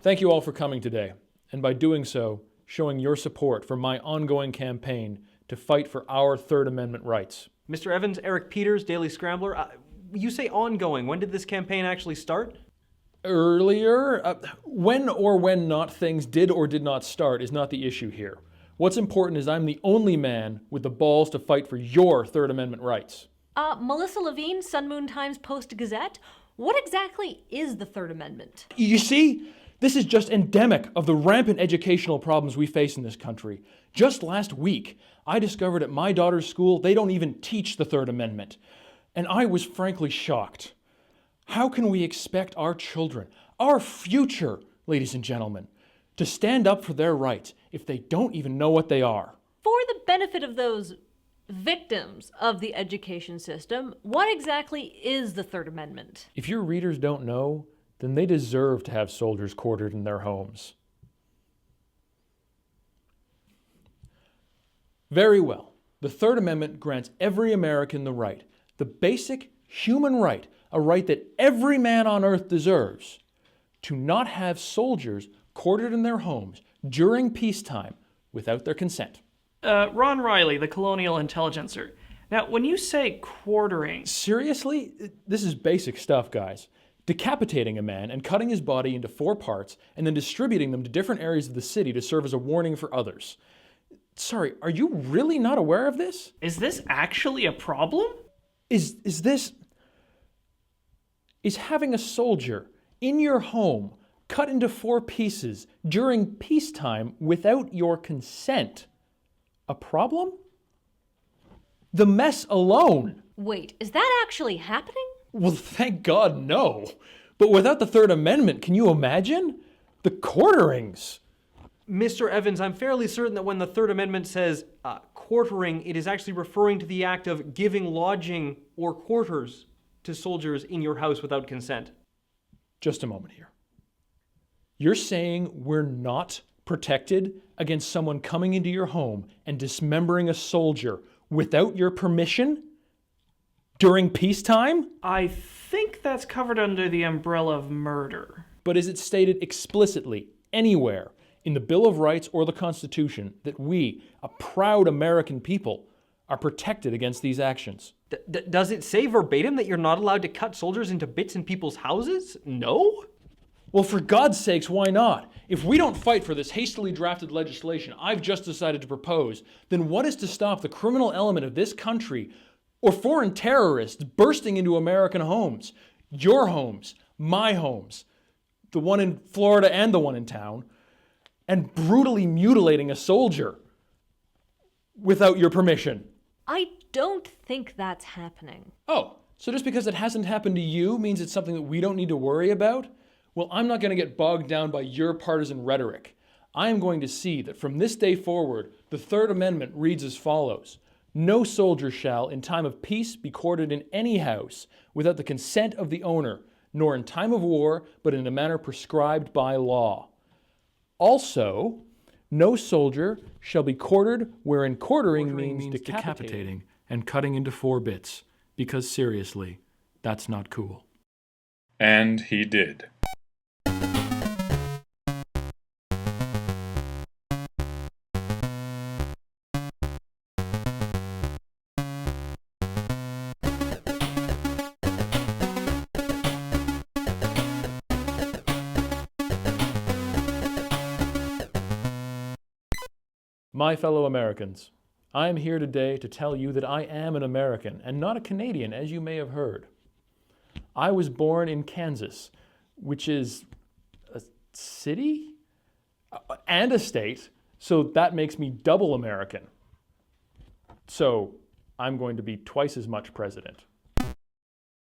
Thank you all for coming today, and by doing so, showing your support for my ongoing campaign to fight for our Third Amendment rights. Mr. Evans, Eric Peters, Daily Scrambler, you say ongoing. When did this campaign actually start? Earlier, when or when not things did or did not start is not the issue here. What's important is I'm the only man with the balls to fight for your Third Amendment rights. Melissa Levine, Sun Moon Times Post-Gazette. What exactly is the Third Amendment? You see, this is just endemic of the rampant educational problems we face in this country. Just last week, I discovered at my daughter's school they don't even teach the Third Amendment. And I was frankly shocked. How can we expect our children, our future, ladies and gentlemen, to stand up for their rights if they don't even know what they are? For the benefit of those victims of the education system, what exactly is the Third Amendment? If your readers don't know, then they deserve to have soldiers quartered in their homes. Very well. The Third Amendment grants every American the right, the basic human right, a right that every man on earth deserves, to not have soldiers quartered in their homes during peacetime without their consent. Ron Riley, the Colonial Intelligencer. Now, when you say quartering... Seriously? This is basic stuff, guys. Decapitating a man and cutting his body into 4 parts and then distributing them to different areas of the city to serve as a warning for others. Sorry, are you really not aware of this? Is this actually a problem? Is having a soldier in your home cut into 4 pieces during peacetime without your consent a problem? The mess alone. Wait, is that actually happening? Well, thank God, no. But without the Third Amendment, can you imagine? The quarterings. Mr. Evans, I'm fairly certain that when the Third Amendment says quartering, it is actually referring to the act of giving lodging or quarters to soldiers in your house without consent. Just a moment here. You're saying we're not protected against someone coming into your home and dismembering a soldier without your permission during peacetime? I think that's covered under the umbrella of murder. But is it stated explicitly anywhere in the Bill of Rights or the Constitution that we, a proud American people, are protected against these actions? Does it say verbatim that you're not allowed to cut soldiers into bits in people's houses? No? Well, for God's sakes, why not? If we don't fight for this hastily drafted legislation I've just decided to propose, then what is to stop the criminal element of this country or foreign terrorists bursting into American homes, your homes, my homes, the one in Florida and the one in town, and brutally mutilating a soldier without your permission? I don't think that's happening. Oh, so just because it hasn't happened to you means it's something that we don't need to worry about? Well, I'm not going to get bogged down by your partisan rhetoric. I am going to see that from this day forward, the Third Amendment reads as follows. No soldier shall, in time of peace, be quartered in any house without the consent of the owner, nor in time of war, but in a manner prescribed by law. Also, no soldier shall be quartered wherein quartering means decapitating and cutting into 4 bits, because seriously, that's not cool. And he did. My fellow Americans, I am here today to tell you that I am an American and not a Canadian, as you may have heard. I was born in Kansas, which is a city and a state, so that makes me double American. So I'm going to be twice as much president.